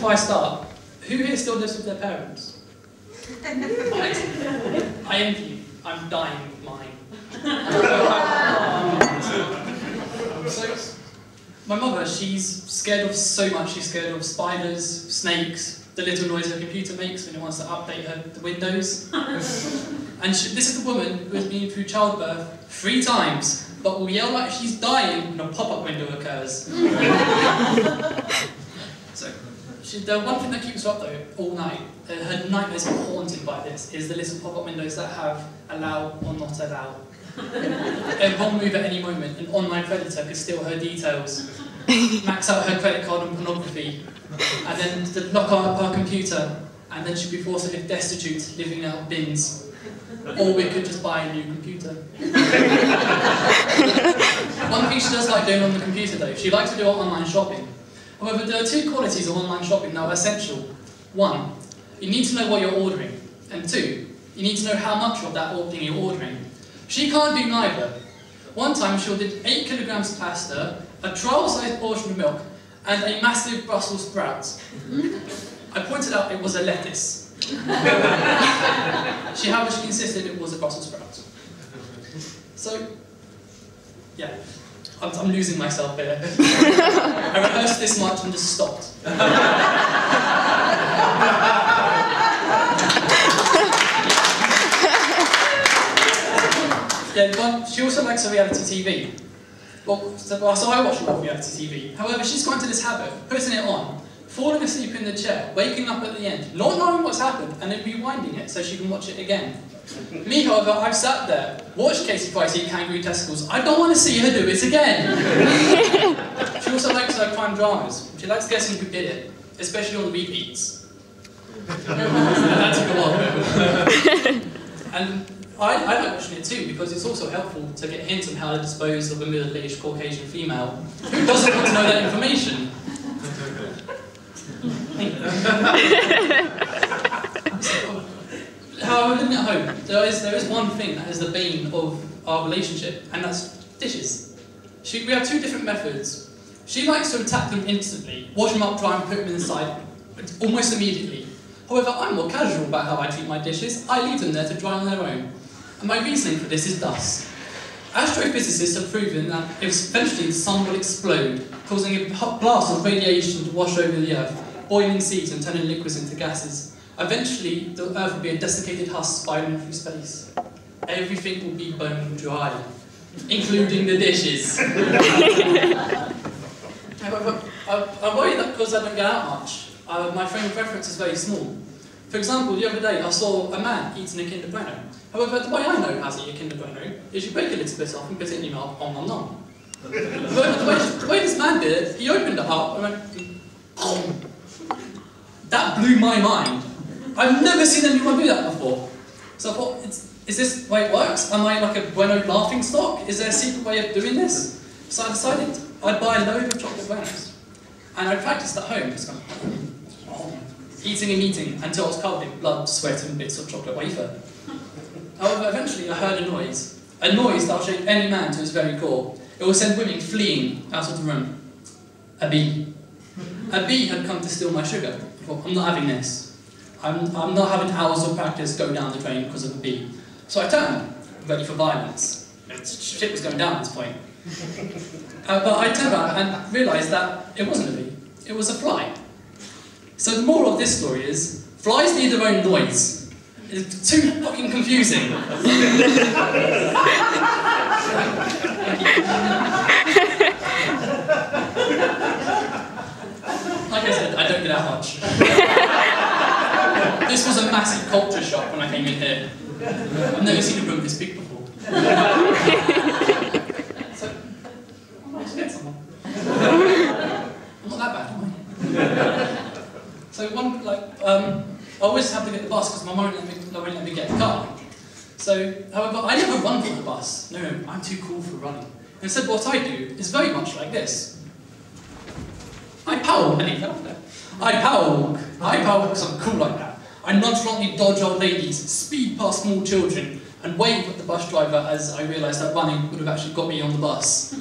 before I start, who here still lives with their parents? I envy you. I'm dying with mine. So, my mother, she's scared of so much. She's scared of spiders, snakes, the little noise her computer makes when it wants to update the Windows. And this is the woman who has been through childbirth 3 times, but will yell like she's dying when a pop-up window occurs. So, the one thing that keeps her up though all night, her nightmares are haunted by this, is the little pop-up windows that have allow or not allow. A wrong move at any moment, an online predator could steal her details, max out her credit card on pornography, and then lock up her computer, and then she'd be forced to live destitute, living out bins. Or we could just buy a new computer. One thing she does like doing on the computer though, she likes to do online shopping. However, there are 2 qualities of online shopping that are essential. 1, you need to know what you're ordering. And 2, you need to know how much of that thing you're ordering. She can't do neither. One time she ordered 8 kilograms of pasta, a trial-sized portion of milk, and a massive Brussels sprout. I pointed out it was a lettuce. However, she insisted it was a Brussels sprout. So, yeah, I'm losing myself here. I rehearsed this much and just stopped. Yeah, she also likes her reality TV. So I watch a lot of reality TV. However, she's gone into this habit of putting it on, falling asleep in the chair, waking up at the end, not knowing what's happened, and then rewinding it so she can watch it again. Me, however, I've sat there, watched Casey Price eat kangaroo testicles. I don't want to see her do it again. She also likes her crime dramas. She likes guessing who did it, especially on the repeats. That took a while. And I like watching it too, because it's also helpful to get hints on how to dispose of a middle-aged Caucasian female who doesn't want to know that information. However, living at home, there is one thing that is the bane of our relationship, and that's dishes. We have 2 different methods. She likes to attack them instantly, wash them up, dry and put them inside almost immediately. However, I'm more casual about how I treat my dishes. I leave them there to dry on their own. And my reasoning for this is thus. Astrophysicists have proven that eventually the sun will explode, causing a blast of radiation to wash over the Earth, boiling seas and turning liquids into gases. Eventually, the Earth will be a desiccated husk spiraling through space. Everything will be bone dry, including the dishes. However, I worry that because I don't get out much, my frame of reference is very small. For example, the other day I saw a man eating a Kinder Bueno. However, the way I know how to eat a Kinder Bueno is you break a little bit off and put it in your mouth, nom nom nom. The way this man did it, he opened it up and went, oh. That blew my mind. I've never seen anyone do that before. So I thought, is this the way it works? Am I like a Bueno laughing stock? Is there a secret way of doing this? So I decided I'd buy a load of chocolate Buenos. And I practiced at home, just going, eating and eating until I was covered in blood, sweat and bits of chocolate wafer. However, eventually I heard a noise that will shake any man to his very core. It will send women fleeing out of the room. A bee. A bee had come to steal my sugar. I thought, I'm not having this. I'm not having hours of practice go down the drain because of a bee. So I turned, ready for violence. Shit was going down at this point. But I turned around and realised that it wasn't a bee, it was a fly. So the moral of this story is, flies need their own noise. It's too fucking confusing. Like I said, I don't get out much. This was a massive culture shock when I came in here. I've never seen a room this big before. So, I might get someone. I'm not that bad, am I? So I always have to get the bus because my mum won't let me get the car. So, however, I never run for the bus. No, I'm too cool for running. Instead, what I do is very much like this. I power walk. I power walk because I'm cool like that. I nonchalantly dodge old ladies, speed past small children, and wave at the bus driver as I realised that running would have actually got me on the bus.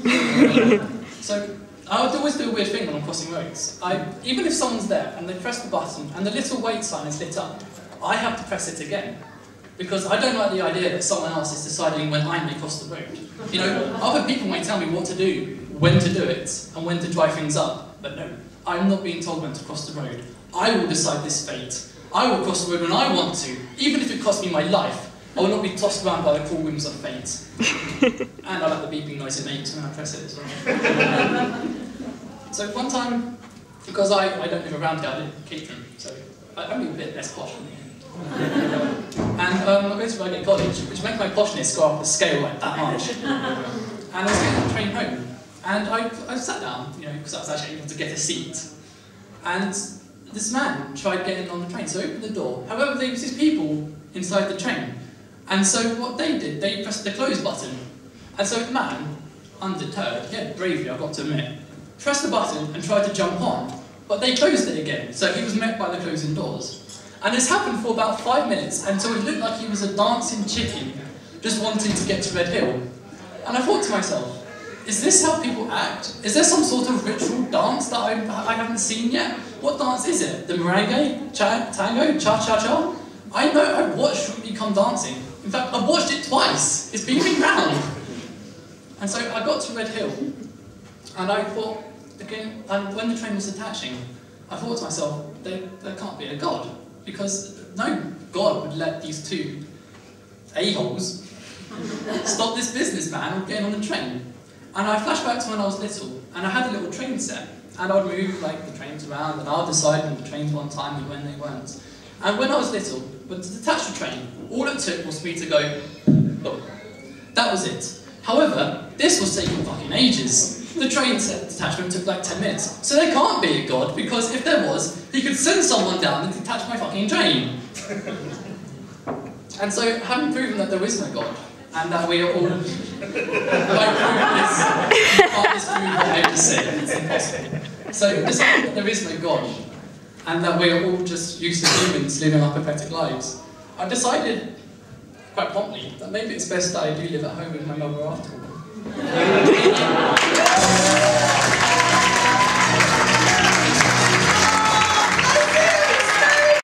So, I would always do a weird thing when I'm crossing roads. Even if someone's there and they press the button and the little wait sign is lit up, I have to press it again. Because I don't like the idea that someone else is deciding when I may cross the road. You know, other people may tell me what to do, when to do it, and when to dry things up. But no, I'm not being told when to cross the road. I will decide this fate. I will cross the road when I want to, even if it costs me my life. I will not be tossed around by the cruel whims of fate. And I like the beeping noise it makes when I press it as well. So one time, because I don't live around here, I live in Keaton, so I'm a bit less posh than me. And I went to Reigate Cottage, which made my poshness go up the scale like that much. And I was getting on the train home, and I sat down, you know, because I was actually able to get a seat. And this man tried getting on the train, so I opened the door. However, there was these people inside the train. And so what they did, they pressed the close button. And so the man, undeterred, yeah, bravely, I've got to admit, pressed the button and tried to jump on, but they closed it again, so he was met by the closing doors. And this happened for about 5 minutes, until it looked like he was a dancing chicken, just wanting to get to Red Hill. And I thought to myself, is this how people act? Is there some sort of ritual dance that I haven't seen yet? What dance is it? The merengue? Tango? Cha-cha-cha? I know, I've watched Should Become Dancing. In fact, I've watched it twice. It's been round. And so I got to Red Hill, and I thought, again, and when the train was attaching, I thought to myself, there can't be a God, because no God would let these two a-holes stop this businessman from getting on the train. And I flashed back to when I was little, and I had a little train set, and I would move like the trains around, and I'll decide when the trains were on time and when they weren't. And when I was little, but to detach the train, all it took was for me to go, look. That was it. However, this was taking fucking ages. The train detachment took like 10 minutes. So there can't be a God, because if there was, he could send someone down and detach my fucking train. And so, having proven that there is no God, and that we are all, by proving this, you can't disprove what I just said, it's impossible. So, deciding that there is no God, and that we are all just useless humans living our pathetic lives, I decided, quite promptly, that maybe it's best that I do live at home with my mother after all.